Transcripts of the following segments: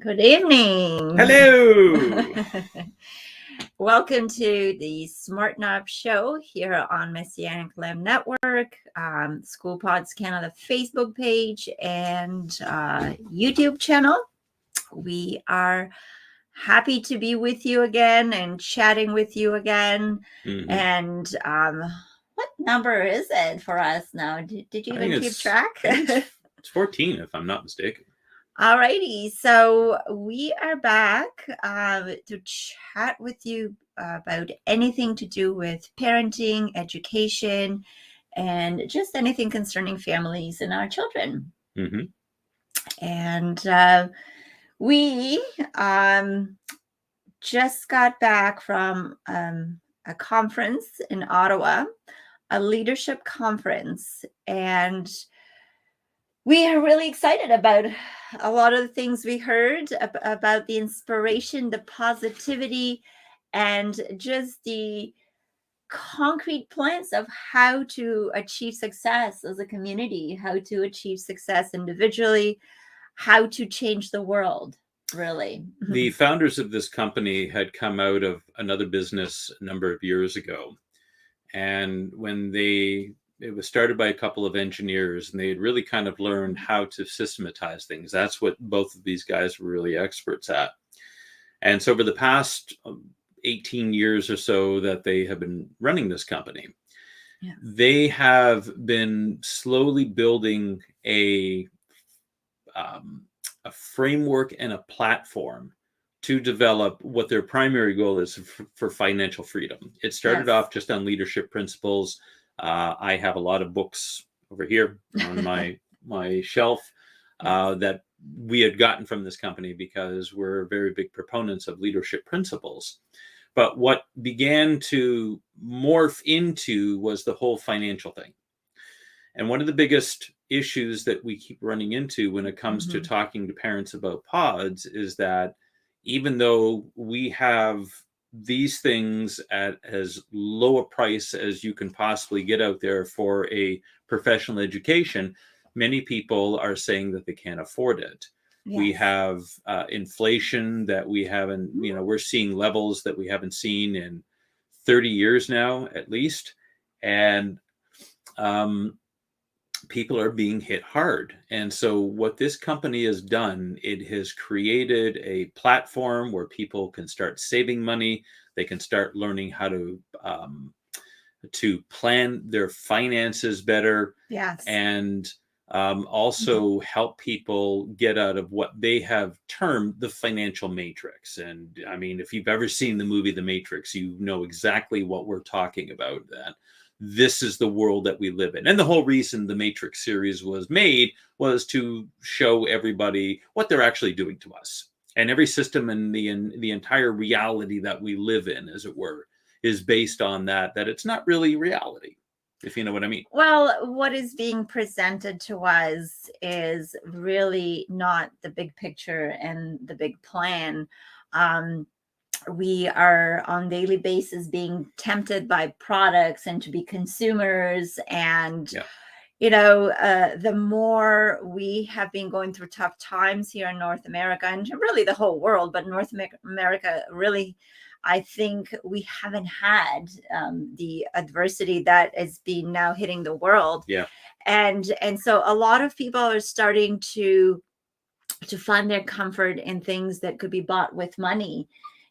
Good evening. Hello. Welcome to the Smarten show here on Messianic Lamb Network, School Pods Canada Facebook page, and YouTube channel. We are happy to be with you again and chatting with you again. Mm-hmm. And what number is it for us now? Did you even keep track? It's 14, if I'm not mistaken. Alrighty, so we are back to chat with you about anything to do with parenting, education, and just anything concerning families and our children. Mm-hmm. And we just got back from a conference in Ottawa, a leadership conference, and we are really excited about a lot of the things we heard about the inspiration, the positivity, and just the concrete plans of how to achieve success as a community, how to achieve success individually, how to change the world, really. The founders of this company had come out of another business a number of years ago. And when it was started by a couple of engineers, and they had really kind of learned how to systematize things. That's what both of these guys were really experts at. And so over the past 18 years or so that they have been running this company, they have been slowly building a framework and a platform to develop what their primary goal is for financial freedom. It started off just on leadership principles. I have a lot of books over here on my shelf that we had gotten from this company because we're very big proponents of leadership principles. But what began to morph into was the whole financial thing. And one of the biggest issues that we keep running into when it comes to talking to parents about pods is that even though we have these things at as low a price as you can possibly get out there for a professional education, many people are saying that they can't afford it. Yes. We have inflation that we haven't, we're seeing levels that we haven't seen in 30 years now, at least. And people are being hit hard. And so what this company has done, it has created a platform where people can start saving money. They can start learning how to plan their finances better. Yes. And also help people get out of what they have termed the financial matrix. And I mean, if you've ever seen the movie The Matrix, you know exactly what we're talking about, that this is the world that we live in. And the whole reason the Matrix series was made was to show everybody what they're actually doing to us. And every system in the entire reality that we live in, as it were, is based on that it's not really reality, if you know what I mean. Well, what is being presented to us is really not the big picture and the big plan. We are on a daily basis being tempted by products and to be consumers. And, the more we have been going through tough times here in North America, and really the whole world, but North America really, I think we haven't had the adversity that has been now hitting the world. Yeah. And so a lot of people are starting to find their comfort in things that could be bought with money,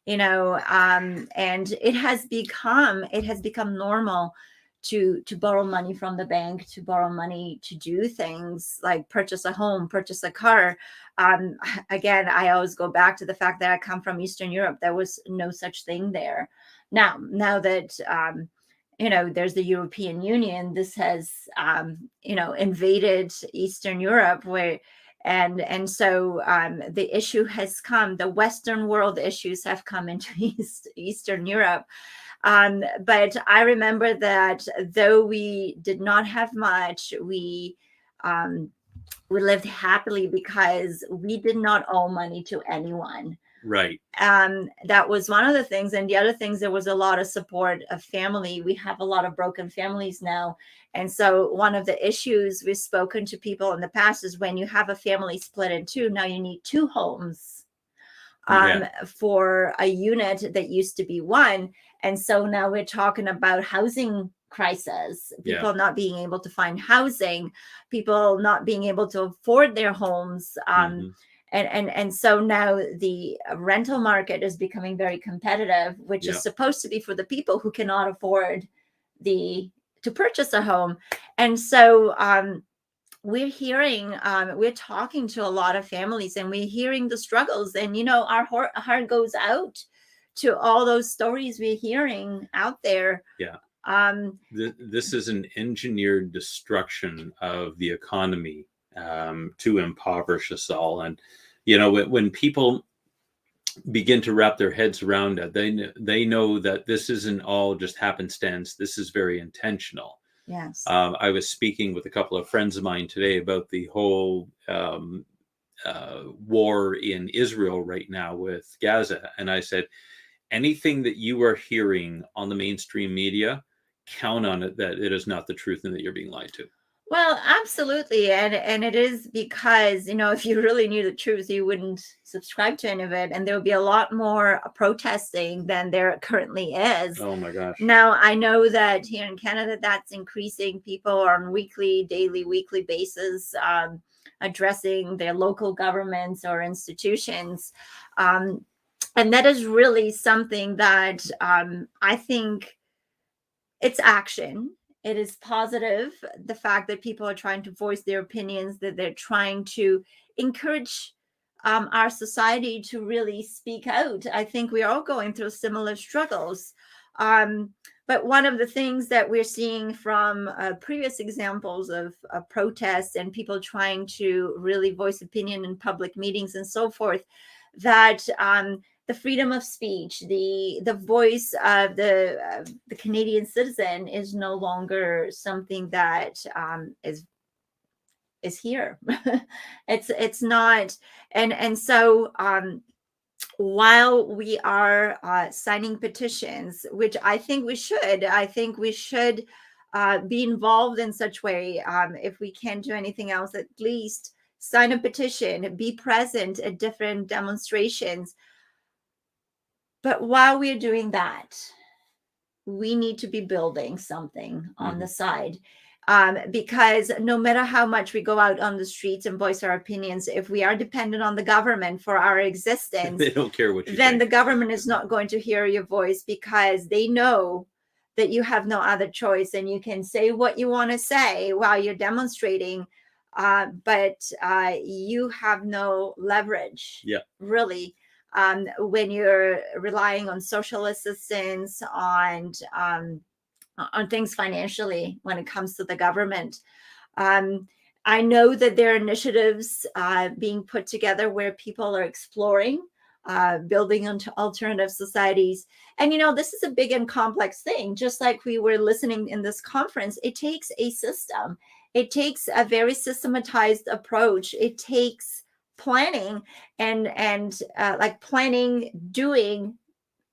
and it has become normal to borrow money from the bank, to borrow money to do things like purchase a home, purchase a car. Again, I always go back to the fact that I come from Eastern Europe. There was no such thing there. Now that there's the European Union, this has invaded Eastern Europe, and so the issue has come. The Western world issues have come into Eastern Europe. But I remember that though we did not have much, we lived happily because we did not owe money to anyone. Right. That was one of the things. And the other things, there was a lot of support of family. We have a lot of broken families now. And so one of the issues we've spoken to people in the past is when you have a family split in two, now you need two homes. for a unit that used to be one. And so now we're talking about housing crisis, people not being able to find housing, people not being able to afford their homes. And so now the rental market is becoming very competitive, which is supposed to be for the people who cannot afford to purchase a home. And so we're talking to a lot of families, and we're hearing the struggles, and our heart goes out to all those stories we're hearing out there. This is an engineered destruction of the economy to impoverish us all. And when people begin to wrap their heads around it, they know that this isn't all just happenstance. This is very intentional. Yes. I was speaking with a couple of friends of mine today about the whole war in Israel right now with Gaza. And I said, anything that you are hearing on the mainstream media, count on it that it is not the truth and that you're being lied to. Well, absolutely. And it is because, if you really knew the truth, you wouldn't subscribe to any of it. And there would be a lot more protesting than there currently is. Oh, my gosh. Now, I know that here in Canada, that's increasing. People are on weekly basis addressing their local governments or institutions. And that is really something that I think it's action. It is positive, the fact that people are trying to voice their opinions, that they're trying to encourage our society to really speak out. I think we're all going through similar struggles. But one of the things that we're seeing from previous examples of protests and people trying to really voice opinion in public meetings and so forth, that the freedom of speech, the voice of the Canadian citizen is no longer something that is here. It's not, and so while we are signing petitions, which I think we should be involved in such way. If we can't do anything else, at least sign a petition, be present at different demonstrations. But while we're doing that, we need to be building something on the side. Because no matter how much we go out on the streets and voice our opinions, if we are dependent on the government for our existence, they don't care what you then think. The government is not going to hear your voice, because they know that you have no other choice, and you can say what you want to say while you're demonstrating, but you have no leverage, really, when you're relying on social assistance, on things financially when it comes to the government. I know that there are initiatives being put together where people are exploring building into alternative societies. And, this is a big and complex thing. Just like we were listening in this conference, it takes a system. It takes a very systematized approach. It takes planning and like planning, doing,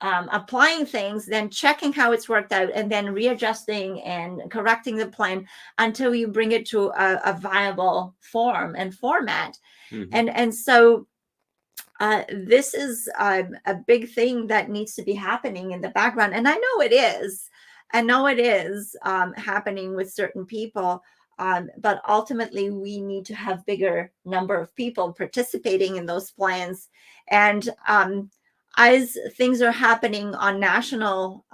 applying things, then checking how it's worked out, and then readjusting and correcting the plan until you bring it to a viable form and format. And so this is a big thing that needs to be happening in the background. And I know it is. Happening with certain people. But ultimately, we need to have bigger number of people participating in those plans. And as things are happening on national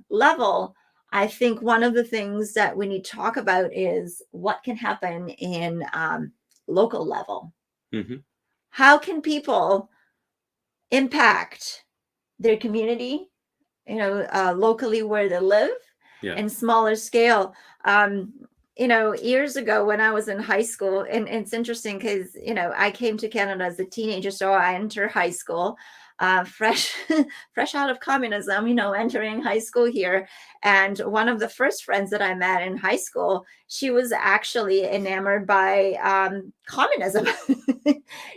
level, I think one of the things that we need to talk about is what can happen in local level. How can people impact their community, locally where they live, in smaller scale? Years ago when I was in high school, and it's interesting because, I came to Canada as a teenager, so I entered high school, fresh out of communism, entering high school here. And one of the first friends that I met in high school, she was actually enamored by communism.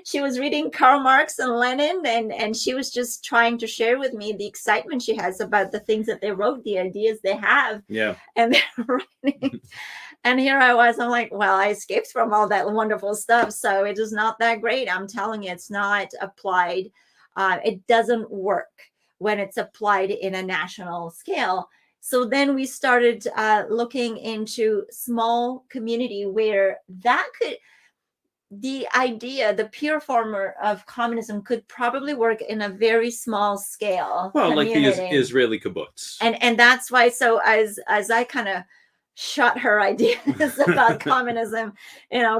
She was reading Karl Marx and Lenin, and she was just trying to share with me the excitement she has about the things that they wrote, the ideas they have. And they're writing. And here I was, I'm like, well, I escaped from all that wonderful stuff, so it is not that great. I'm telling you, it's not applied. It doesn't work when it's applied in a national scale. So then we started looking into small community where that could, the idea, the pure form of communism could probably work in a very small scale. Well, community. like the Israeli kibbutz. And that's why, so as I kind of shut her ideas about communism,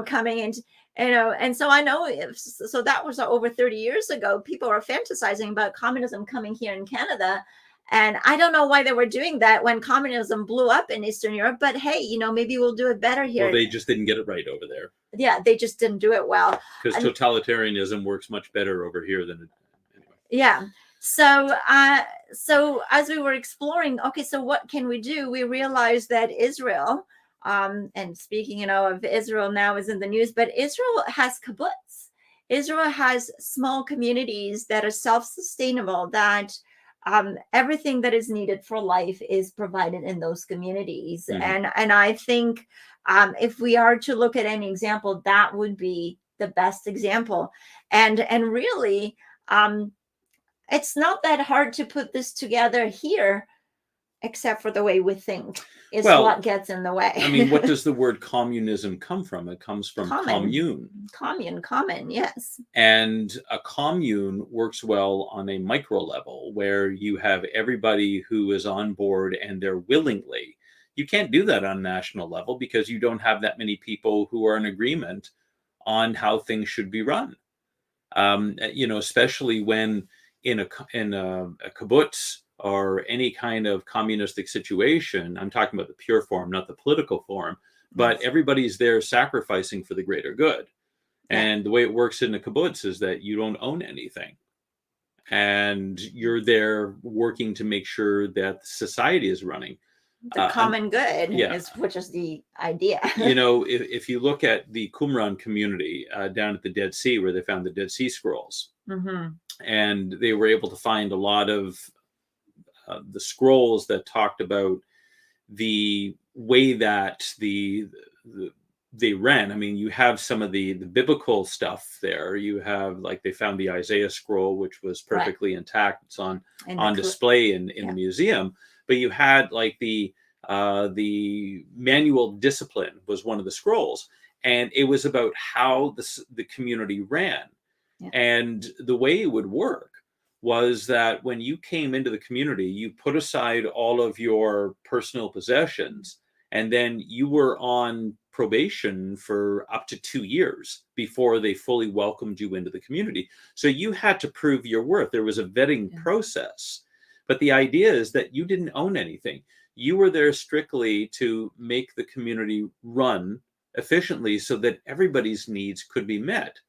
coming into, and so I know so that was over 30 years ago. People were fantasizing about communism coming here in Canada. And I don't know why they were doing that when communism blew up in Eastern Europe, but hey, maybe we'll do it better here. Well, they just didn't get it right over there. Yeah, they just didn't do it well. Because totalitarianism works much better over here than it. Anyway. Yeah. So as we were exploring, okay, so what can we do? We realized that Israel, and speaking, of Israel now is in the news, but Israel has kibbutz. Israel has small communities that are self-sustainable, that everything that is needed for life is provided in those communities. Mm-hmm. And I think if we are to look at any example, that would be the best example. And really, it's not that hard to put this together here, except for the way we think is what gets in the way. I mean, what does the word communism come from? It comes from commune. Common, yes. And a commune works well on a micro level where you have everybody who is on board and they're willingly. You can't do that on a national level because you don't have that many people who are in agreement on how things should be run. Especially when in a kibbutz or any kind of communistic situation, I'm talking about the pure form, not the political form, but everybody's there sacrificing for the greater good. Yeah. And the way it works in a kibbutz is that you don't own anything. And you're there working to make sure that society is running. The common good, which is the idea. If you look at the Qumran community down at the Dead Sea, where they found the Dead Sea Scrolls, mm-hmm. and they were able to find a lot of the scrolls that talked about the way that they ran. I mean, you have some of the biblical stuff there. You have, like, they found the Isaiah scroll, which was perfectly intact. It's on display in the museum. But you had, like, the manual discipline was one of the scrolls, and it was about how the community ran. Yeah. And the way it would work was that when you came into the community, you put aside all of your personal possessions, and then you were on probation for up to 2 years before they fully welcomed you into the community. So you had to prove your worth. There was a vetting process. But the idea is that you didn't own anything. You were there strictly to make the community run efficiently so that everybody's needs could be met.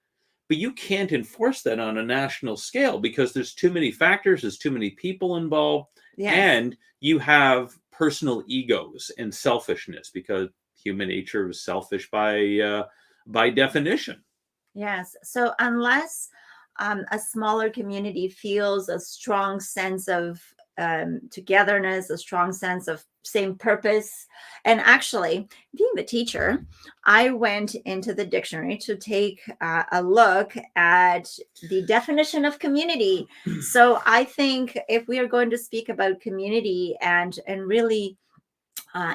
But you can't enforce that on a national scale because there's too many factors, there's too many people involved, and you have personal egos and selfishness because human nature is selfish by definition. Yes. So unless a smaller community feels a strong sense of togetherness, a strong sense of same purpose. And actually, being the teacher, I went into the dictionary to take a look at the definition of community. So I think if we are going to speak about community and really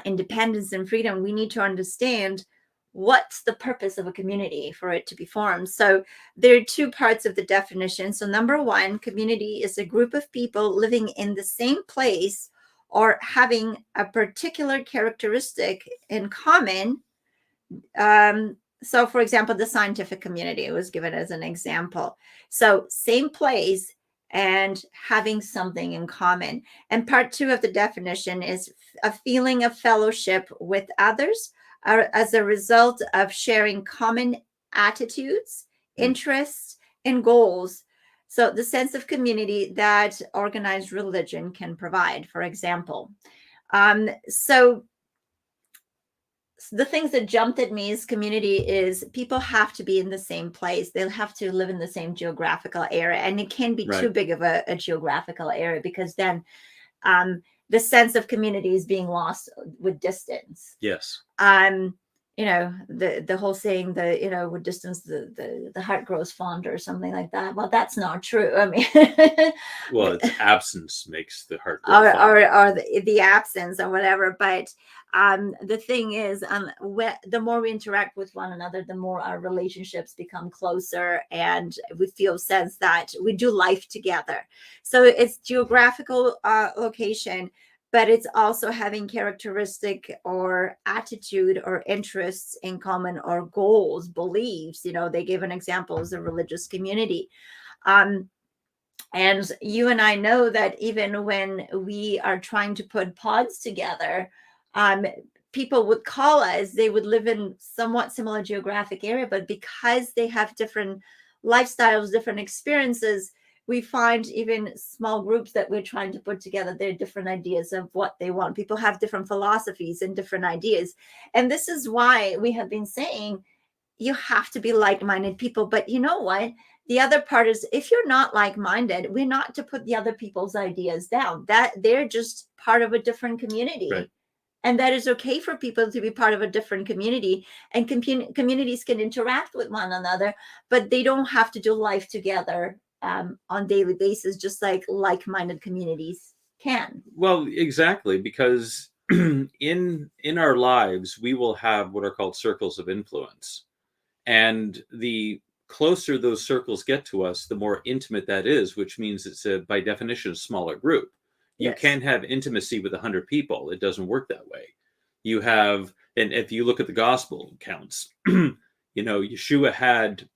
independence and freedom, we need to understand what's the purpose of a community for it to be formed. So there are two parts of the definition. So number one, community is a group of people living in the same place or having a particular characteristic in common. So for example, the scientific community was given as an example. So same place and having something in common. And part two of the definition is a feeling of fellowship with others as a result of sharing common attitudes, interests, and goals. So the sense of community that organized religion can provide, for example. So the things that jumped at me as community is people have to be in the same place. They'll have to live in the same geographical area. And it can be too big of a geographical area because then the sense of community is being lost with distance. Yes. the whole saying, with distance the heart grows fonder or something like that. Well, that's not true. I mean, Well, it's absence makes the heart grow or fonder. or the absence or whatever. But the thing is, the more we interact with one another, the more our relationships become closer, and we feel sense that we do life together. So it's geographical location, but it's also having characteristic or attitude or interests in common, or goals, beliefs. They gave an example as a religious community. And you and I know that even when we are trying to put pods together, people would call us, they would live in somewhat similar geographic area, but because they have different lifestyles, different experiences, we find even small groups that we're trying to put together, they're different ideas of what they want. People have different philosophies and different ideas. And this is why we have been saying you have to be like-minded people. But you know what? The other part is, if you're not like-minded, we're not to put the other people's ideas down. That they're just part of a different community. Right. And that is okay for people to be part of a different community, and communities can interact with one another, but they don't have to do life together on daily basis, just like-minded communities can. Well, exactly, because in our lives we will have what are called circles of influence, and the closer those circles get to us, the more intimate that is, which means it's by definition a smaller group. You Yes. can't have intimacy with 100 people. It doesn't work that way. You have, and if you look at the gospel accounts, Yeshua had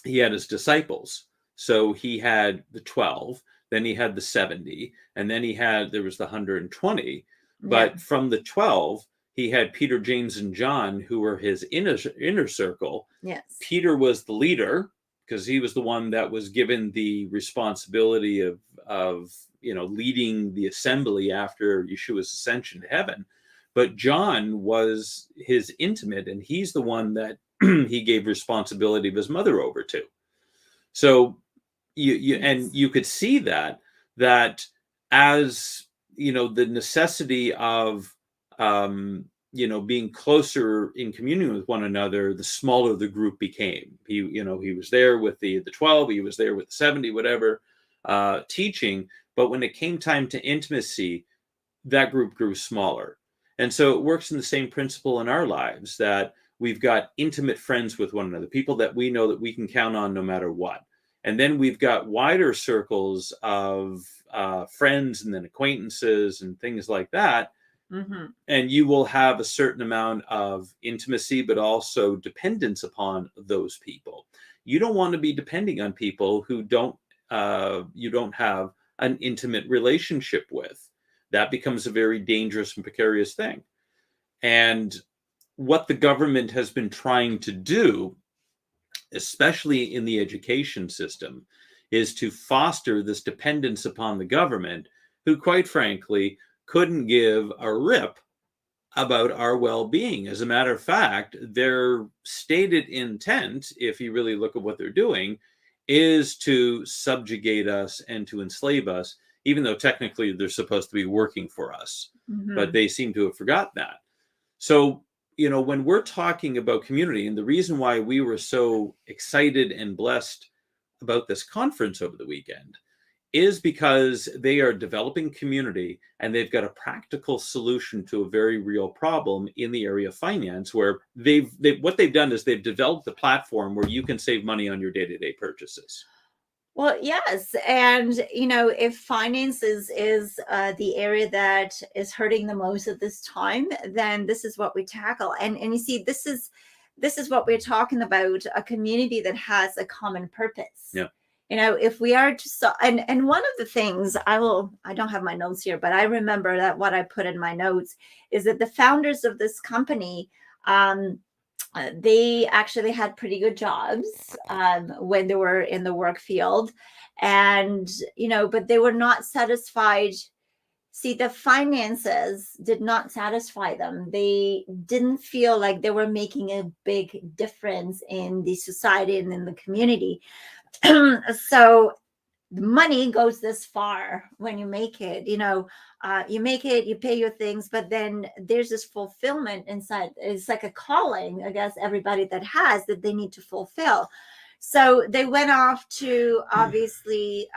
his disciples. So he had the 12, then he had the 70, and then there was the 120. But Yeah. from the 12, he had Peter, James, and John, who were his inner circle. Yes. Peter was the leader because he was the one that was given the responsibility of leading the assembly after Yeshua's ascension to heaven. But John was his intimate, and he's the one that he gave responsibility of his mother over to. So you could see that as the necessity of being closer in communion with one another, the smaller the group became. He was there with the 12, he was there with the 70, whatever, teaching. But when it came time to intimacy, that group grew smaller. And so it works in the same principle in our lives, that we've got intimate friends with one another, people that we know that we can count on no matter what. And then we've got wider circles of friends and then acquaintances and things like that. Mm-hmm. And you will have a certain amount of intimacy, but also dependence upon those people. You don't want to be depending on people who you don't have an intimate relationship with. That becomes a very dangerous and precarious thing. And what the government has been trying to do, especially in the education system, is to foster this dependence upon the government, who, quite frankly, couldn't give a rip about our well-being. As a matter of fact, their stated intent, if you really look at what they're doing, is to subjugate us and to enslave us, even though technically they're supposed to be working for us. Mm-hmm. But they seem to have forgotten that. So, when we're talking about community, and the reason why we were so excited and blessed about this conference over the weekend is because they are developing community, and they've got a practical solution to a very real problem in the area of finance, where what they've done is they've developed a platform where you can save money on your day-to-day purchases. Well, yes. And, if finance is the area that is hurting the most at this time, then this is what we tackle. And you see, this is what we're talking about, a community that has a common purpose. Yeah. If we are to, and one of the things I don't have my notes here, but I remember that what I put in my notes is that the founders of this company, they actually had pretty good jobs when they were in the work field, and but they were not satisfied. See, the finances did not satisfy them. They didn't feel like they were making a big difference in the society and in the community. So money goes this far when you make it, you make it, you pay your things, but then there's this fulfillment inside. It's like a calling, I guess, everybody that has that they need to fulfill. So they went off to obviously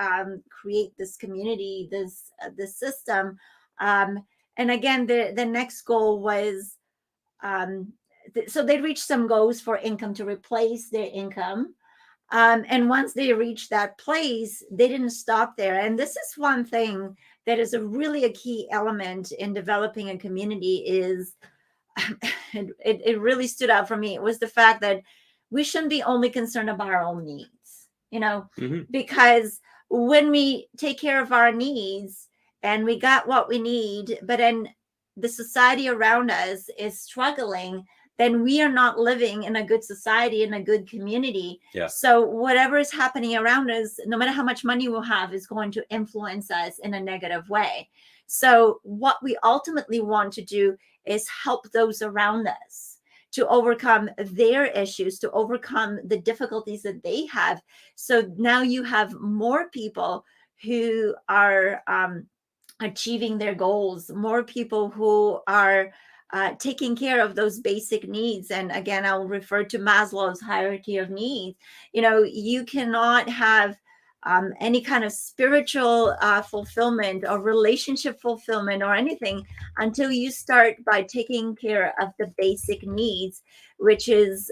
create this community, this system. And again, the next goal was, so they reached some goals for income to replace their income. And once they reached that place, they didn't stop there. And this is one thing that is really a key element in developing a community is it really stood out for me. It was the fact that we shouldn't be only concerned about our own needs, because when we take care of our needs and we got what we need, but then the society around us is struggling, then we are not living in a good society, in a good community. Yeah. So whatever is happening around us, no matter how much money we'll have, is going to influence us in a negative way. So what we ultimately want to do is help those around us to overcome their issues, to overcome the difficulties that they have. So now you have more people who are achieving their goals, more people who are taking care of those basic needs. And again, I'll refer to Maslow's hierarchy of needs. You cannot have any kind of spiritual fulfillment or relationship fulfillment or anything until you start by taking care of the basic needs, which is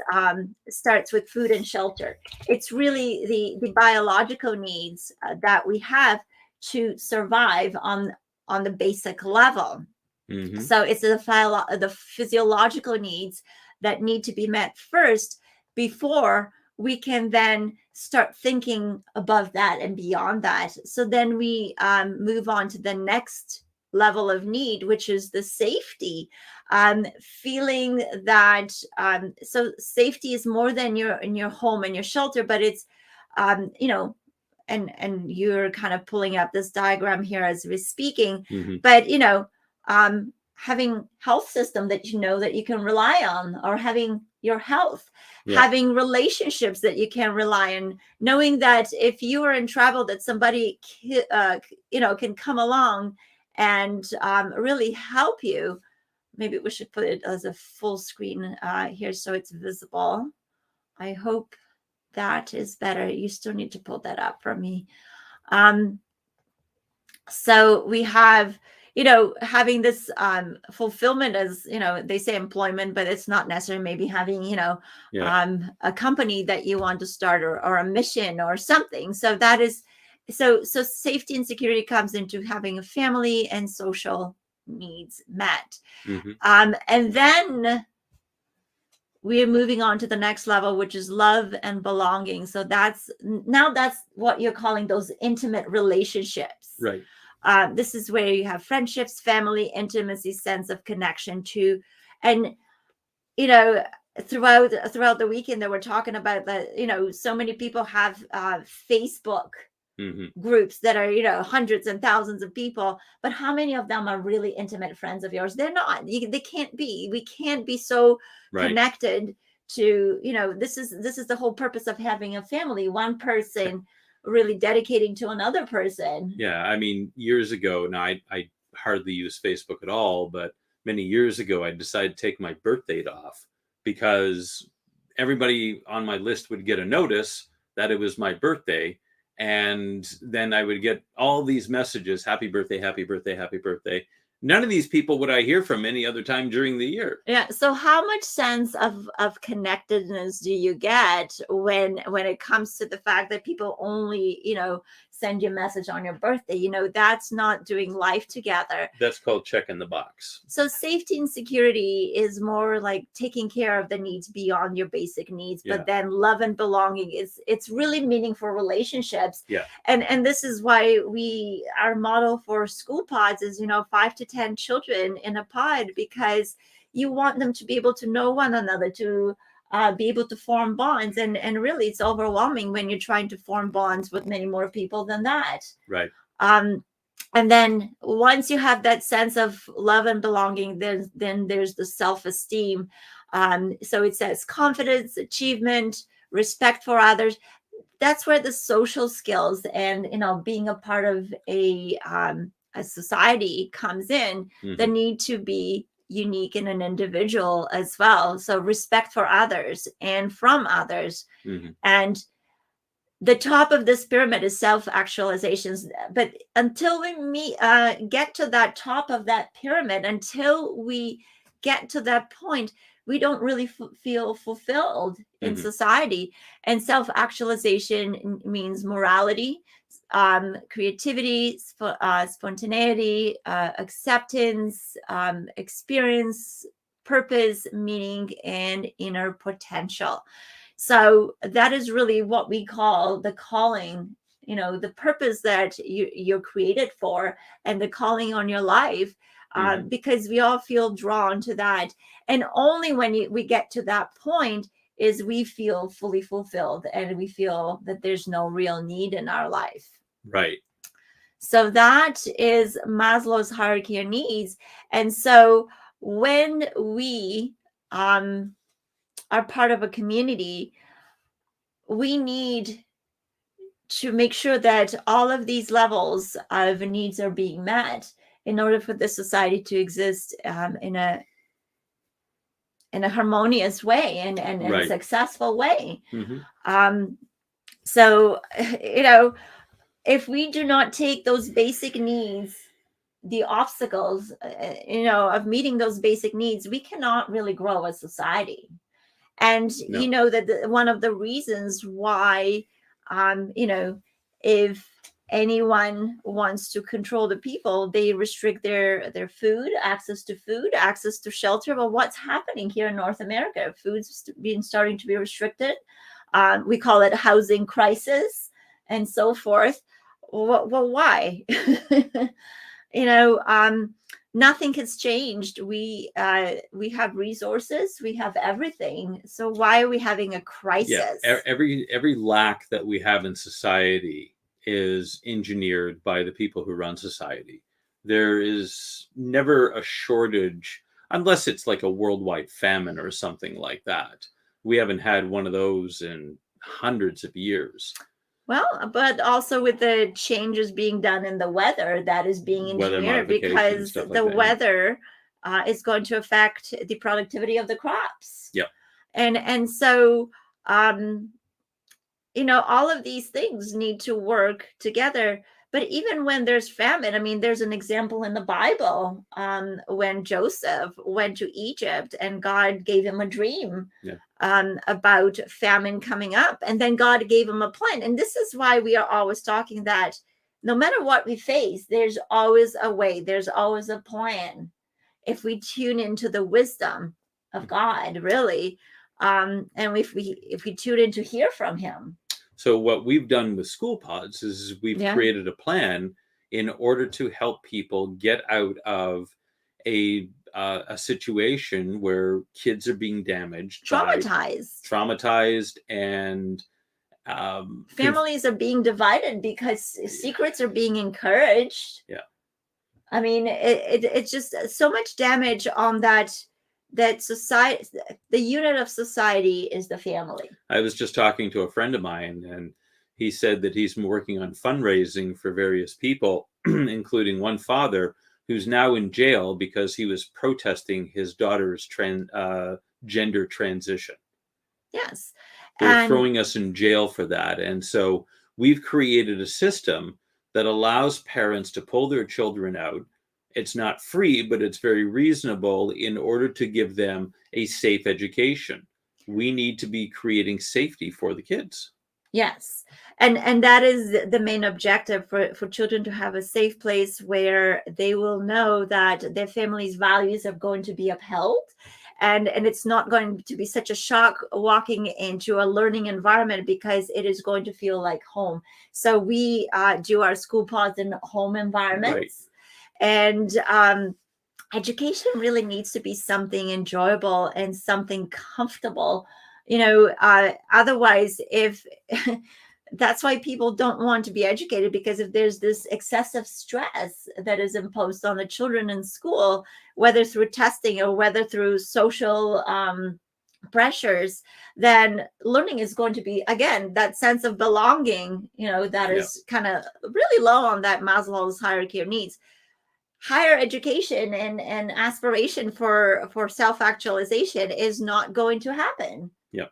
starts with food and shelter. It's really the biological needs that we have to survive on the basic level. Mm-hmm. So it's the physiological needs that need to be met first before we can then start thinking above that and beyond that. So then we move on to the next level of need, which is the safety, feeling that so safety is more than in your home and your shelter, but it's and you're kind of pulling up this diagram here as we're speaking. Mm-hmm. But having health system that that you can rely on, or having your health, having relationships that you can rely on, knowing that if you are in trouble, that somebody can come along and really help you. Maybe we should put it as a full screen here so it's visible. I hope that is better. You still need to pull that up for me. So we have, having this fulfillment as, they say employment, but it's not necessarily, maybe having, a company that you want to start, or a mission or something. So that is, so safety and security comes into having a family and social needs met. Mm-hmm. And then we are moving on to the next level, which is love and belonging. So that's what you're calling those intimate relationships. Right. This is where you have friendships, family, intimacy, sense of connection to, and throughout the weekend they were talking about that. So many people have Facebook groups that are hundreds and thousands of people, but how many of them are really intimate friends of yours? They're not. They can't be. We can't be so connected to this is the whole purpose of having a family. One person really dedicating to another person. Yeah, I mean, years ago, now I hardly use Facebook at all, but many years ago I decided to take my birth date off because everybody on my list would get a notice that it was my birthday. And then I would get all these messages, happy birthday, happy birthday, happy birthday. None of these people would I hear from any other time during the year. Yeah. So how much sense of connectedness do you get when it comes to the fact that people only, send you a message on your birthday? That's not doing life together. That's called checking the box. So safety and security is more like taking care of the needs beyond your basic needs. But then love and belonging it's really meaningful relationships. Yeah. And this is why our model for school pods is 5 to 10 children in a pod, because you want them to be able to know one another, to be able to form bonds. And really it's overwhelming when you're trying to form bonds with many more people than that. Right. And then once you have that sense of love and belonging, then there's the self-esteem. So it says confidence, achievement, respect for others. that's where the social skills and, being a part of a society comes in. The need to be unique in an individual as well. So respect for others and from others. And the top of this pyramid is self-actualizations. But until we get to that top of that pyramid, until we get to that point, we don't really feel fulfilled in society. And self-actualization means morality, creativity, spontaneity, acceptance, experience, purpose, meaning, and inner potential. So that is really what we call the calling, the purpose that you're created for, and the calling on your life, because we all feel drawn to that. And only when we get to that point is we feel fully fulfilled, and we feel that there's no real need in our life. Right. So that is Maslow's hierarchy of needs. And so when we are part of a community, we need to make sure that all of these levels of needs are being met in order for the society to exist in a harmonious way and in a successful way. So, if we do not take those basic needs, the obstacles, of meeting those basic needs, we cannot really grow as society. And that one of the reasons why, if anyone wants to control the people, they restrict their food, access to shelter. Well, what's happening here in North America? Food's starting to be restricted. We call it housing crisis and so forth. Well, why? Nothing has changed. We have resources, we have everything. So why are we having a crisis? Yeah, every lack that we have in society is engineered by the people who run society. There is never a shortage, unless it's like a worldwide famine or something like that. We haven't had one of those in hundreds of years. Well, but also with the changes being done in the weather, that is being engineered, because the weather is going to affect the productivity of the crops. Yep. And so, all of these things need to work together. But even when there's famine, there's an example in the Bible when Joseph went to Egypt and God gave him a dream about famine coming up. And then God gave him a plan. And this is why we are always talking that no matter what we face, there's always a way. There's always a plan. If we tune into the wisdom of God, really, and if we tune in to hear from him. So what we've done with School Pods is we've created a plan in order to help people get out of a situation where kids are being damaged, traumatized, and families are being divided because secrets are being encouraged. Yeah, it's just so much damage on that society. The unit of society is the family. I was just talking to a friend of mine, and he said that he's been working on fundraising for various people, including one father who's now in jail because he was protesting his daughter's gender transition. Yes. They're throwing us in jail for that. And so we've created a system that allows parents to pull their children out. It's not free, but it's very reasonable in order to give them a safe education. We need to be creating safety for the kids. Yes. And that is the main objective, for children to have a safe place where they will know that their family's values are going to be upheld. And it's not going to be such a shock walking into a learning environment, because it is going to feel like home. So we do our School Pods in home environments. Right. And education really needs to be something enjoyable and something comfortable. Otherwise, if that's why people don't want to be educated, because if there's this excessive stress that is imposed on the children in school, whether through testing or whether through social pressures, then learning is going to be, again, that sense of belonging, that is kind of really low on that Maslow's hierarchy of needs. Higher education and aspiration for self-actualization is not going to happen. Yeah.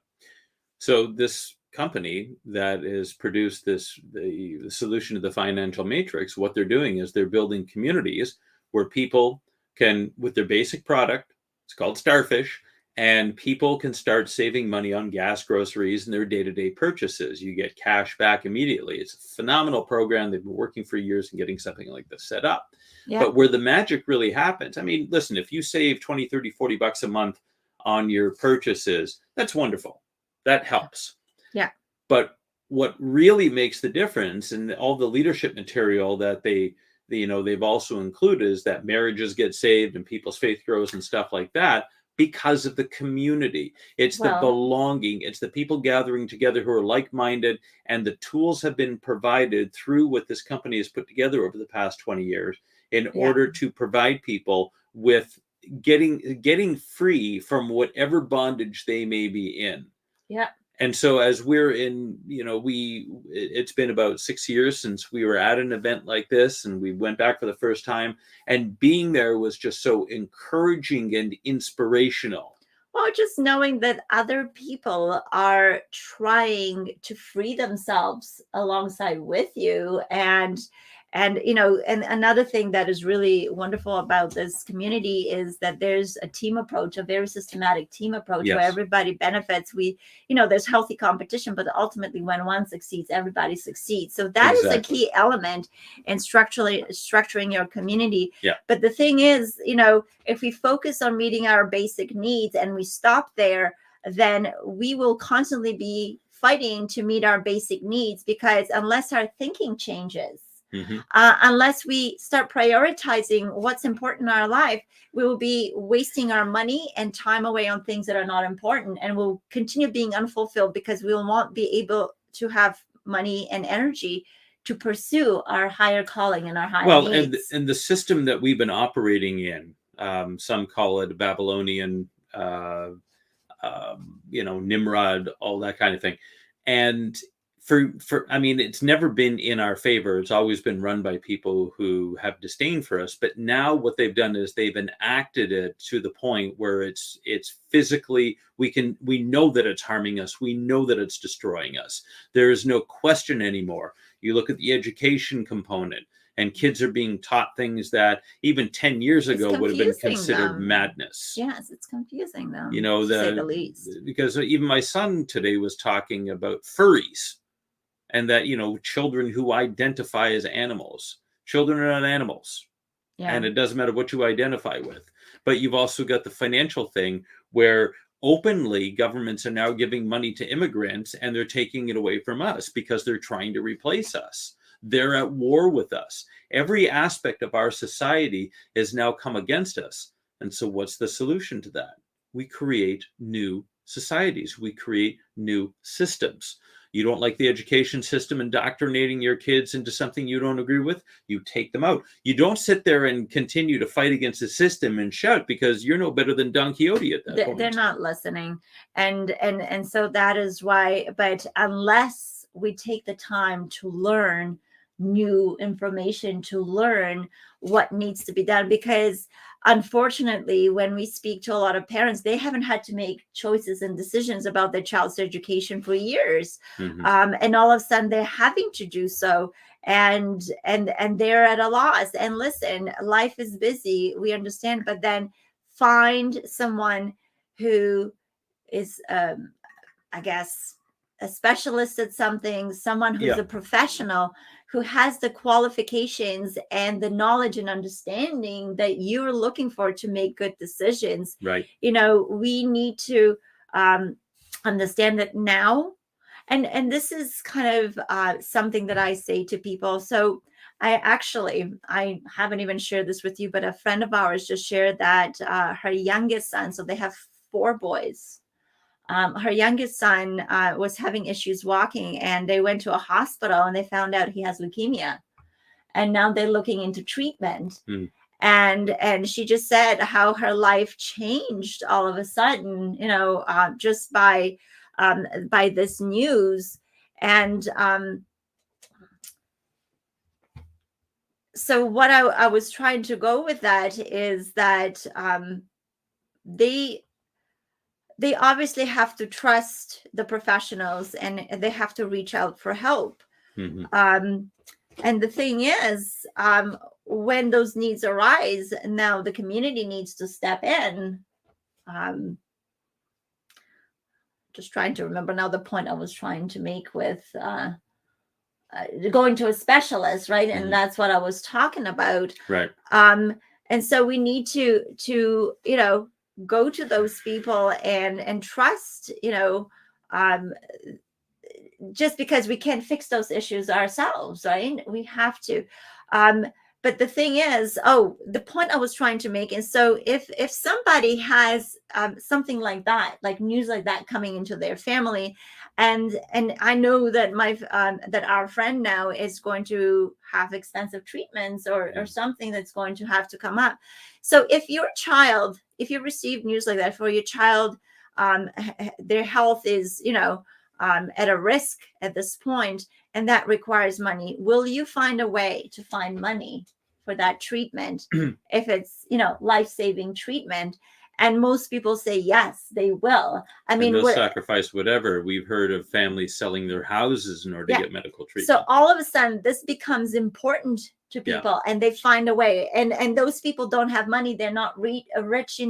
So this company that has produced the solution to the financial matrix, what they're doing is they're building communities where people can, with their basic product, it's called Starfish, and people can start saving money on gas, groceries, and their day-to-day purchases. You get cash back immediately. It's a phenomenal program. They've been working for years and getting something like this set up. Yeah. But where the magic really happens, I mean, listen, if you save 20, 30, 40 bucks a month on your purchases, that's wonderful. That helps. Yeah. But what really makes the difference, and all the leadership material that they've also included, is that marriages get saved and people's faith grows and stuff like that because of the community. It's the belonging. It's the people gathering together who are like-minded, and the tools have been provided through what this company has put together over the past 20 years in order to provide people with getting free from whatever bondage they may be in. Yeah. And so as we're in, it's been about 6 years since we were at an event like this, and we went back for the first time, and being there was just so encouraging and inspirational. Well, just knowing that other people are trying to free themselves alongside with you. And another thing that is really wonderful about this community is that there's a team approach, a very systematic team approach, where everybody benefits. There's healthy competition, but ultimately when one succeeds, everybody succeeds. So that is a key element in structuring your community. Yeah. But the thing is, if we focus on meeting our basic needs and we stop there, then we will constantly be fighting to meet our basic needs, because unless our thinking changes, unless we start prioritizing what's important in our life, we will be wasting our money and time away on things that are not important, and we'll continue being unfulfilled because we will not be able to have money and energy to pursue our higher calling and our higher needs. And the system that we've been operating in, some call it a Babylonian, Nimrod, all that kind of thing. And it's never been in our favor. It's always been run by people who have disdain for us. But now what they've done is they've enacted it to the point where it's physically, we know that it's harming us. We know that it's destroying us. There is no question anymore. You look at the education component, and kids are being taught things that even 10 years ago would have been considered madness. Yes, it's confusing them, to say the least. Because even my son today was talking about furries. And that, children who identify as animals. Children are not animals. Yeah. And it doesn't matter what you identify with. But you've also got the financial thing where openly governments are now giving money to immigrants, and they're taking it away from us because they're trying to replace us. They're at war with us. Every aspect of our society has now come against us. And so what's the solution to that? We create new societies. We create new systems. You don't like the education system indoctrinating your kids into something you don't agree with, you take them out. You don't sit there and continue to fight against the system and shout, because you're no better than Don Quixote at that point. They're not listening. And so that is why, but unless we take the time to learn new information, to learn what needs to be done, because unfortunately, when we speak to a lot of parents, they haven't had to make choices and decisions about their child's education for years. And all of a sudden they're having to do so, and they're at a loss. And listen, life is busy, we understand, but then find someone who is, I guess, a specialist at something, someone who's a professional, who has the qualifications and the knowledge and understanding that you're looking for to make good decisions. Right. We need to understand that now. And this is kind of something that I say to people. So I haven't even shared this with you, but a friend of ours just shared that her youngest son, so they have 4 boys. Her youngest son was having issues walking, and they went to a hospital and they found out he has leukemia. And now they're looking into treatment. And she just said how her life changed all of a sudden, just by this news. And so what I was trying to go with that is that they obviously have to trust the professionals, and they have to reach out for help. Mm-hmm. And the thing is, when those needs arise, now the community needs to step in. Just trying to remember now the point I was trying to make with going to a specialist, right? And that's what I was talking about. Right. And so we need to go to those people and trust, just because we can't fix those issues ourselves, right? We have to. But the thing is, the point I was trying to make is, so if somebody has something like that, like news like that coming into their family, and I know that that our friend now is going to have expensive treatments or something that's going to have to come up. So if you receive news like that for your child, their health is, at a risk at this point, and that requires money, will you find a way to find money for that treatment if it's, life-saving treatment? And most people say yes, they will. I mean, they'll sacrifice whatever. We've heard of families selling their houses in order to get medical treatment. So all of a sudden this becomes important to people, and they find a way. And those people don't have money, they're not rich,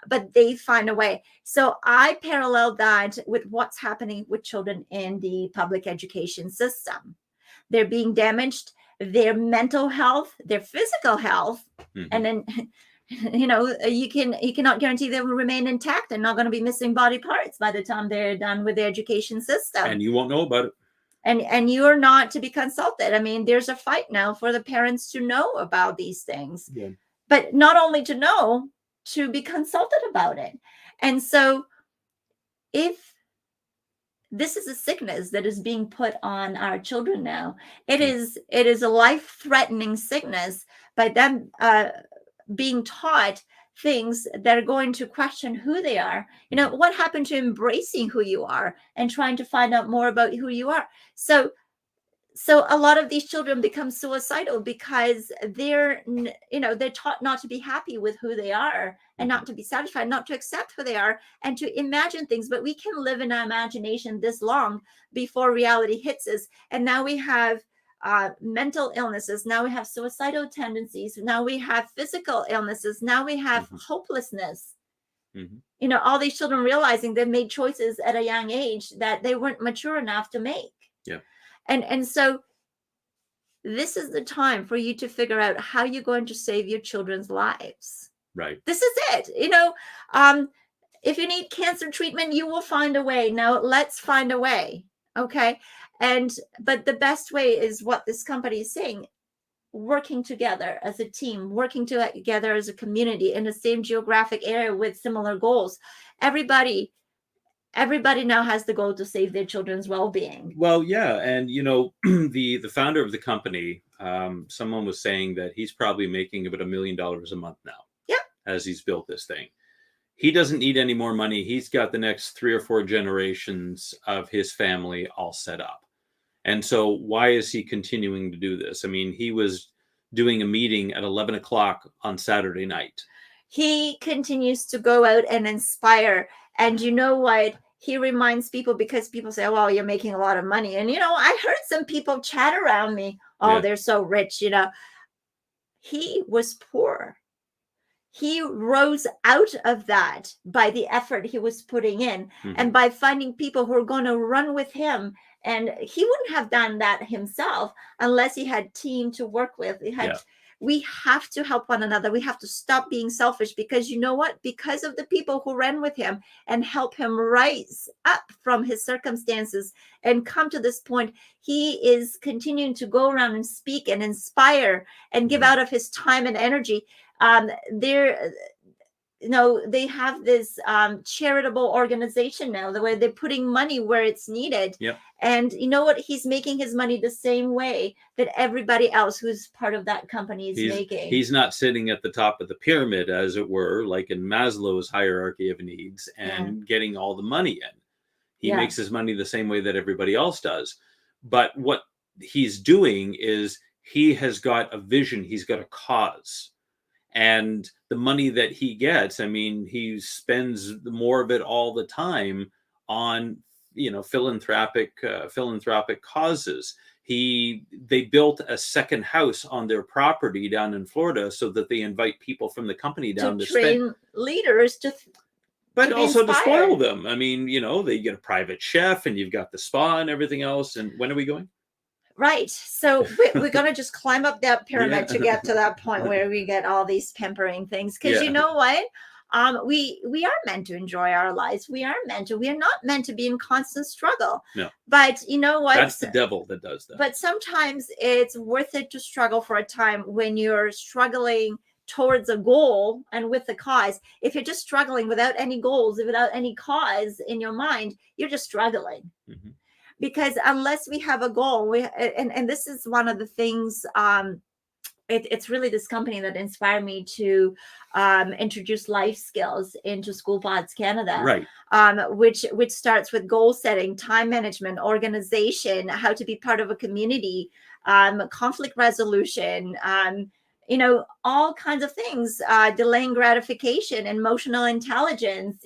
but they find a way. So I parallel that with what's happening with children in the public education system. They're being damaged, their mental health, their physical health, and then you cannot guarantee they will remain intact and not going to be missing body parts by the time they're done with the education system. And you won't know about it. And you're not to be consulted. I mean, there's a fight now for the parents to know about these things, but not only to know, to be consulted about it. And so if this is a sickness that is being put on our children now, it is a life-threatening sickness by them being taught things that are going to question who they are. What happened to embracing who you are and trying to find out more about who you are? So a lot of these children become suicidal because they're taught not to be happy with who they are, and not to be satisfied, not to accept who they are, and to imagine things. But we can live in our imagination this long before reality hits us. And now we have mental illnesses. Now we have suicidal tendencies. Now we have physical illnesses. Now we have hopelessness. All these children realizing they made choices at a young age that they weren't mature enough to make. And so this is the time for you to figure out how you're going to save your children's lives. Right. This is it. If you need cancer treatment, you will find a way. Now let's find a way. Okay. But the best way is what this company is saying: working together as a team, working together as a community in the same geographic area with similar goals. Everybody now has the goal to save their children's well-being. Well, yeah. And, the founder of the company, someone was saying that he's probably making about $1 million a month now. As he's built this thing. He doesn't need any more money. He's got the next 3 or 4 generations of his family all set up. And so why is he continuing to do this? I mean, he was doing a meeting at 11 o'clock on Saturday night. He continues to go out and inspire. And you know what? He reminds people, because people say, well, you're making a lot of money. And, I heard some people chat around me. They're so rich, He was poor. He rose out of that by the effort he was putting in, and by finding people who are going to run with him. And he wouldn't have done that himself unless he had a team to work with. We have to help one another. We have to stop being selfish, because you know what? Because of the people who ran with him and help him rise up from his circumstances and come to this point, he is continuing to go around and speak and inspire and give out of his time and energy. they have this charitable organization now, the way they're putting money where it's needed. Yep. And you know what? He's making his money the same way that everybody else who's part of that company is making. He's not sitting at the top of the pyramid, as it were, like in Maslow's hierarchy of needs, and getting all the money in. He makes his money the same way that everybody else does. But what he's doing is he has got a vision. He's got a cause. And the money that he gets, I mean, he spends more of it all the time on, philanthropic causes. They built a second house on their property down in Florida so that they invite people from the company down to train leaders but also to spoil them. I mean, they get a private chef, and you've got the spa and everything else. And when are we going? Right. So we're going to just climb up that pyramid to get to that point where we get all these pampering things. Because you know what? We are meant to enjoy our lives. We are not meant to be in constant struggle. No. But you know what? That's the devil that does that. But sometimes it's worth it to struggle for a time when you're struggling towards a goal and with the cause. If you're just struggling without any goals, without any cause in your mind, you're just struggling. Mm-hmm. Because unless we have a goal, and this is one of the things, it's really this company that inspired me to introduce life skills into School Pods Canada, right? Which starts with goal setting, time management, organization, how to be part of a community, conflict resolution, all kinds of things, delaying gratification, emotional intelligence,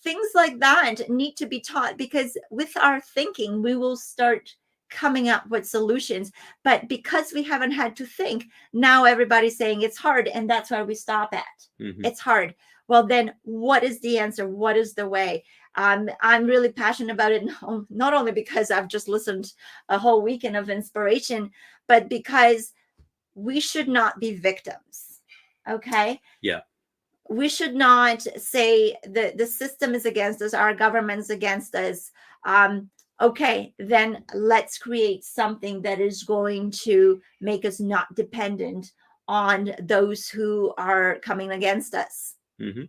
things like that need to be taught, because with our thinking, we will start coming up with solutions. But because we haven't had to think, now everybody's saying it's hard, and that's where we stop at. Mm-hmm. It's hard. Well, then what is the answer? What is the way? I'm really passionate about it, not only because I've just listened a whole weekend of inspiration, but because we should not be victims. Okay? Yeah. We should not say that the system is against us, our government's against us. Okay, then let's create something that is going to make us not dependent on those who are coming against us. Mm-hmm.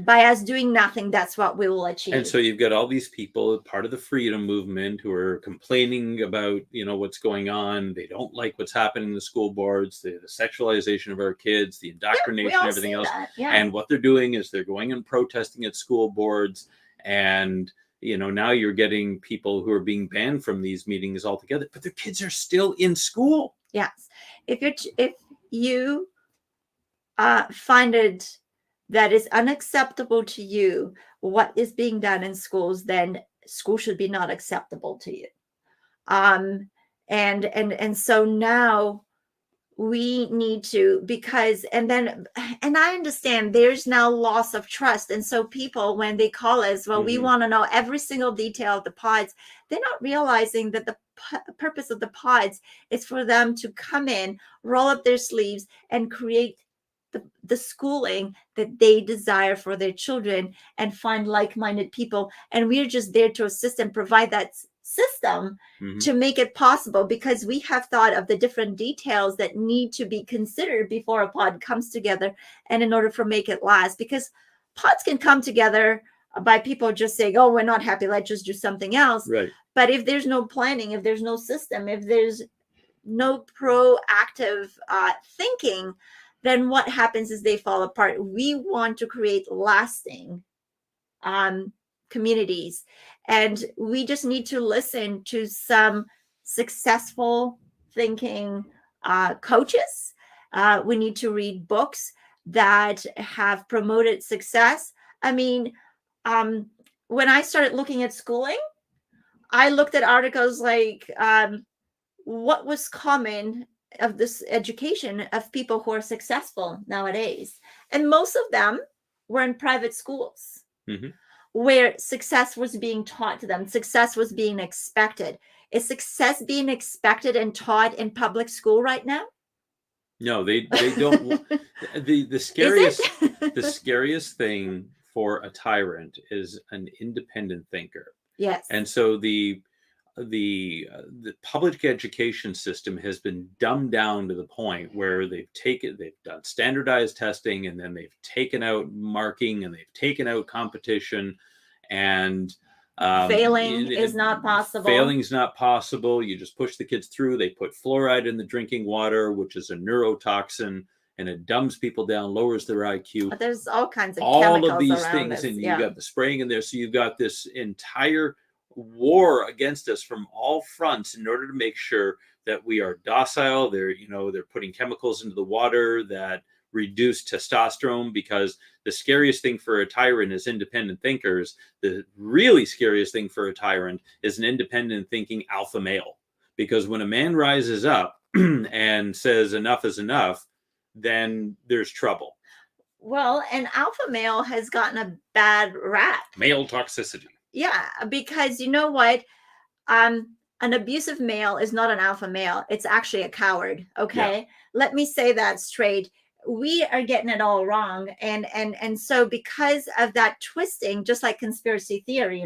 By us doing nothing, that's what we will achieve. And so you've got all these people, part of the freedom movement, who are complaining about, what's going on. They don't like what's happening in the school boards, the sexualization of our kids, the indoctrination, everything else. Yeah. And what they're doing is they're going and protesting at school boards. And, now you're getting people who are being banned from these meetings altogether, but their kids are still in school. Yes. If you find it that is unacceptable to you, what is being done in schools, then school should be not acceptable to you. And so now we need to, and I understand there's now loss of trust. And so people, when they call us, well, mm-hmm. we want to know every single detail of the pods. They're not realizing that the purpose of the pods is for them to come in, roll up their sleeves, and create the schooling that they desire for their children, and find like-minded people. And we're just there to assist and provide that system mm-hmm. to make it possible, because we have thought of the different details that need to be considered before a pod comes together, and in order for make it last. Because pods can come together by people just saying, oh, we're not happy, let's just do something else. Right. But if there's no planning, if there's no system, if there's no proactive thinking, then what happens is they fall apart. We want to create lasting communities, and we just need to listen to some successful thinking coaches. We need to read books that have promoted success. I mean, when I started looking at schooling, I looked at articles like what was common of this education of people who are successful nowadays. And most of them were in private schools, mm-hmm. where success was being taught to them. Success was being expected. Is success being expected and taught in public school right now? No, they don't. the scariest thing for a tyrant is an independent thinker. Yes. And so the public education system has been dumbed down to the point where they've done standardized testing, and then they've taken out marking, and they've taken out competition, and Failing is not possible. Failing is not possible. You just push the kids through. They put fluoride in the drinking water, which is a neurotoxin, and it dumbs people down, lowers their IQ. But there's all kinds of all of these around things, us. and you got the spraying in there. So you've got this entire war against us from all fronts in order to make sure that we are docile. They're putting chemicals into the water that reduce testosterone, because the scariest thing for a tyrant is independent thinkers. The really scariest thing for a tyrant is an independent thinking alpha male, because when a man rises up and says enough is enough, then there's trouble. Well, an alpha male has gotten a bad rap. Male toxicity. Yeah, because you know what? An abusive male is not an alpha male. It's actually a coward. Okay. Yeah. Let me say that straight. We are getting it all wrong. And so because of that twisting, just like conspiracy theory,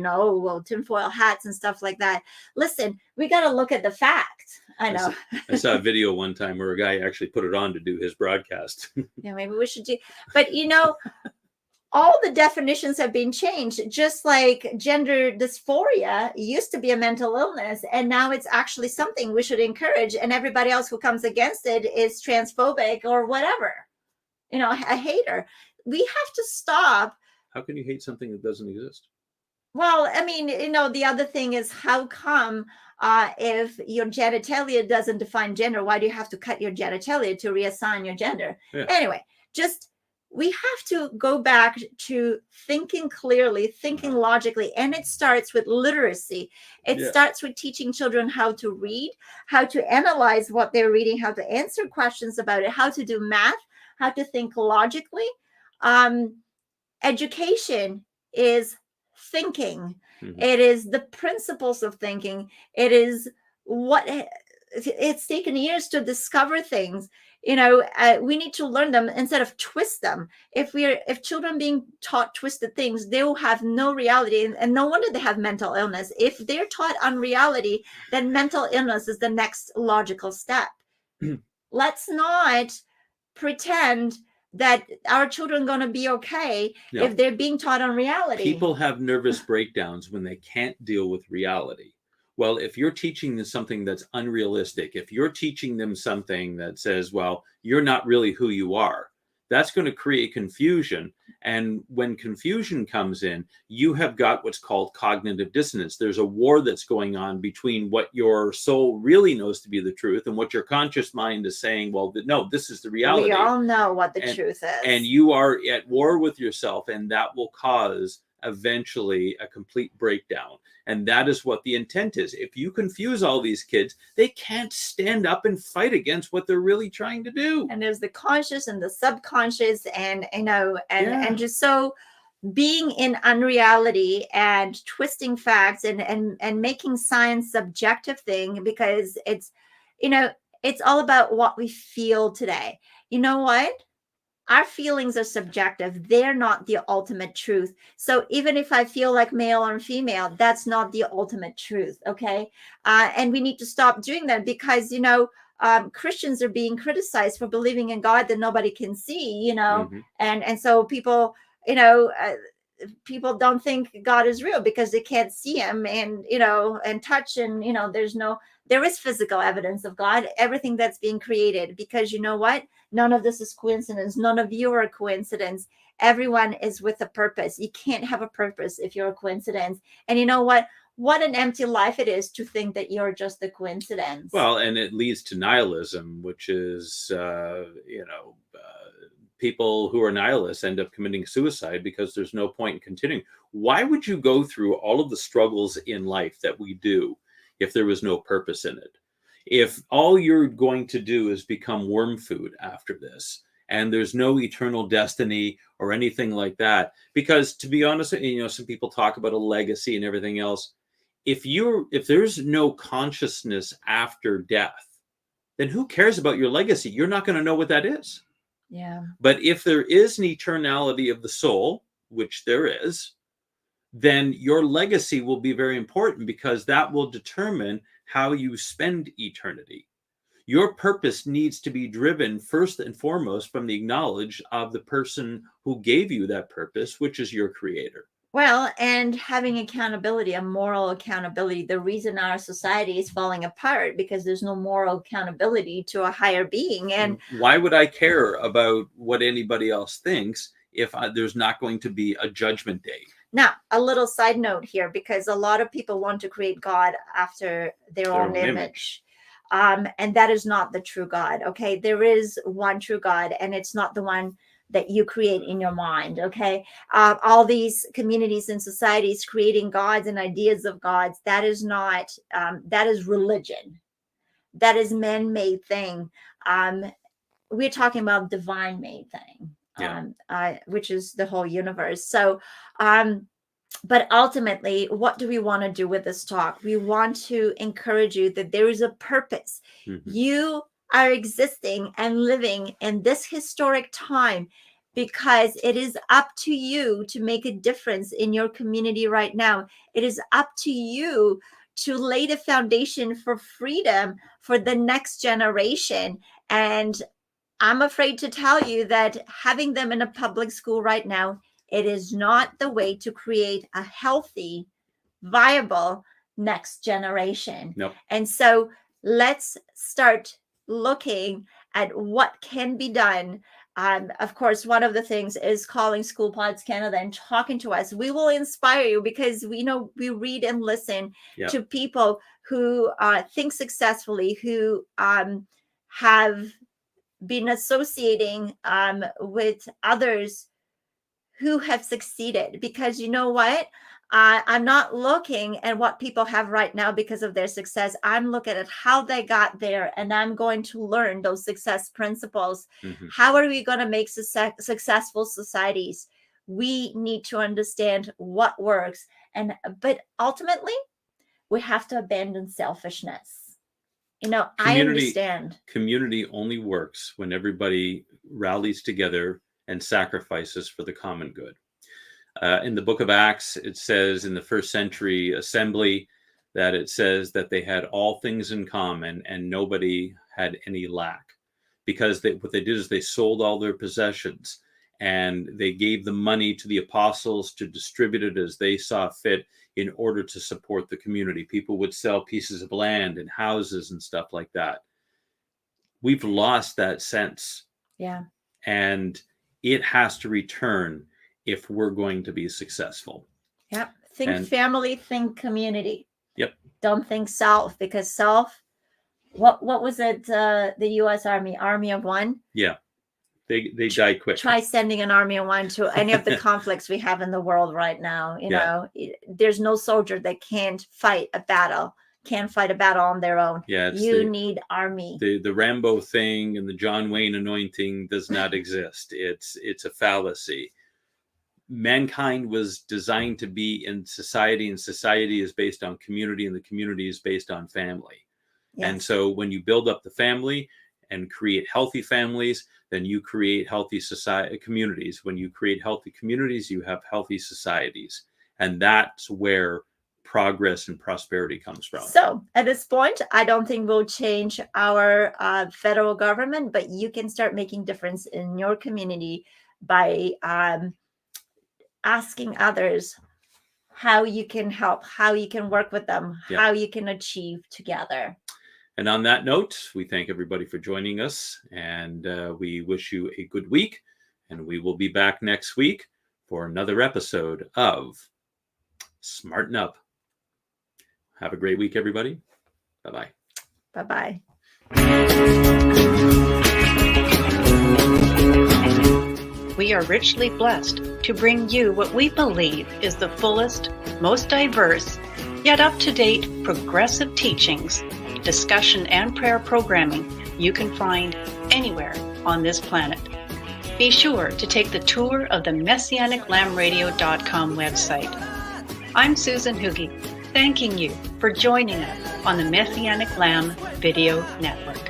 tinfoil hats and stuff like that. Listen, we got to look at the facts. I know. I saw a video one time where a guy actually put it on to do his broadcast. Yeah, maybe we should do, but all the definitions have been changed, just like gender dysphoria used to be a mental illness, and now it's actually something we should encourage, and everybody else who comes against it is transphobic or whatever, a hater. We have to stop. How can you hate something that doesn't exist? Well, I mean, the other thing is, how come if your genitalia doesn't define gender, why do you have to cut your genitalia to reassign your gender? Yeah. Anyway, we have to go back to thinking clearly, thinking logically, and it starts with literacy. It starts with teaching children how to read, how to analyze what they're reading, how to answer questions about it, how to do math, how to think logically. Education is thinking. Mm-hmm. It is the principles of thinking. It is it's taken years to discover things. We need to learn them instead of twist them. If children being taught twisted things, they will have no reality, and no wonder they have mental illness. If they're taught unreality, then mental illness is the next logical step. Let's not pretend that our children are going to be okay if they're being taught unreality. People have nervous breakdowns when they can't deal with reality. Well, if you're teaching them something that's unrealistic, if you're teaching them something that says, well, you're not really who you are, that's going to create confusion. And when confusion comes in, you have got what's called cognitive dissonance. There's a war that's going on between what your soul really knows to be the truth and what your conscious mind is saying, well, no, this is the reality. We all know what the truth is. And you are at war with yourself, and that will cause eventually a complete breakdown. And that is what the intent is. If you confuse all these kids, they can't stand up and fight against what they're really trying to do. And there's the conscious and the subconscious, and just so being in unreality and twisting facts and making science subjective thing, because it's all about what we feel today. You know what? Our feelings are subjective. They're not the ultimate truth. So even if I feel like male or female, that's not the ultimate truth. Okay. And we need to stop doing that, because, Christians are being criticized for believing in God that nobody can see, mm-hmm. and so people, people don't think God is real because they can't see him and touch, and, there is physical evidence of God, everything that's being created, because you know what? None of this is coincidence. None of you are a coincidence. Everyone is with a purpose. You can't have a purpose if you're a coincidence. And you know what? What an empty life it is to think that you're just a coincidence. Well, and it leads to nihilism, which is, people who are nihilists end up committing suicide because there's no point in continuing. Why would you go through all of the struggles in life that we do if there was no purpose in it? If all you're going to do is become worm food after this, and there's no eternal destiny or anything like that, because to be honest, some people talk about a legacy and everything else. If there's no consciousness after death, then who cares about your legacy? You're not going to know what that is. Yeah. But if there is an eternality of the soul, which there is, then your legacy will be very important, because that will determine how you spend eternity. Your purpose needs to be driven first and foremost from the knowledge of the person who gave you that purpose, which is your creator. Well, and having accountability, a moral accountability. The reason our society is falling apart because there's no moral accountability to a higher being. And why would I care about what anybody else thinks if there's not going to be a judgment day? Now, a little side note here, because a lot of people want to create God after their own image. And that is not the true God. Okay. There is one true God, and it's not the one that you create in your mind. Okay. All these communities and societies creating gods and ideas of gods, that is not, that is religion. That is man-made thing. We're talking about divine made thing, which is the whole universe. So, but ultimately, what do we want to do with this talk? We want to encourage you that there is a purpose. Mm-hmm. You are existing and living in this historic time because it is up to you to make a difference in your community right now. It is up to you to lay the foundation for freedom for the next generation. And I'm afraid to tell you that having them in a public school right now, it is not the way to create a healthy, viable next generation. Nope. And so let's start looking at what can be done. Of course, one of the things is calling School Pods Canada and talking to us. We will inspire you because we know we read and listen to people who think successfully, who have been associating with others who have succeeded. Because you know what? I'm not looking at what people have right now because of their success. I'm looking at how they got there, and I'm going to learn those success principles. Mm-hmm. How are we going to make successful societies? We need to understand what works. But ultimately, we have to abandon selfishness. You know, I understand. Community only works when everybody rallies together and sacrifices for the common good. In the book of Acts, it says in the first century assembly that it says that they had all things in common and nobody had any lack, because what they did is they sold all their possessions and they gave the money to the apostles to distribute it as they saw fit in order to support the community. People would sell pieces of land and houses and stuff like that. We've lost that sense. Yeah. And it has to return if we're going to be successful. Yep. Think family, think community. Yep. Don't think self, because self, what was it? The U.S. Army of One? Yeah. They die quick. Try sending an army of one to any of the conflicts we have in the world right now. You know, there's no soldier that can't fight a battle on their own. Yeah, you need army. The Rambo thing and the John Wayne anointing does not exist. It's a fallacy. Mankind was designed to be in society, and society is based on community, and the community is based on family. Yes. And so when you build up the family and create healthy families, then you create healthy communities. When you create healthy communities, you have healthy societies. And that's where progress and prosperity comes from. So at this point, I don't think we'll change our federal government, but you can start making difference in your community by asking others how you can help, how you can work with them, how you can achieve together. And on that note, we thank everybody for joining us, and we wish you a good week, and we will be back next week for another episode of Smarten Up. Have a great week, everybody. Bye-bye. Bye-bye. We are richly blessed to bring you what we believe is the fullest, most diverse, yet up-to-date progressive teachings, discussion, and prayer programming you can find anywhere on this planet. Be sure to take the tour of the MessianicLambRadio.com website. I'm Susan Hoogie, thanking you for joining us on the Messianic Lamb Video Network.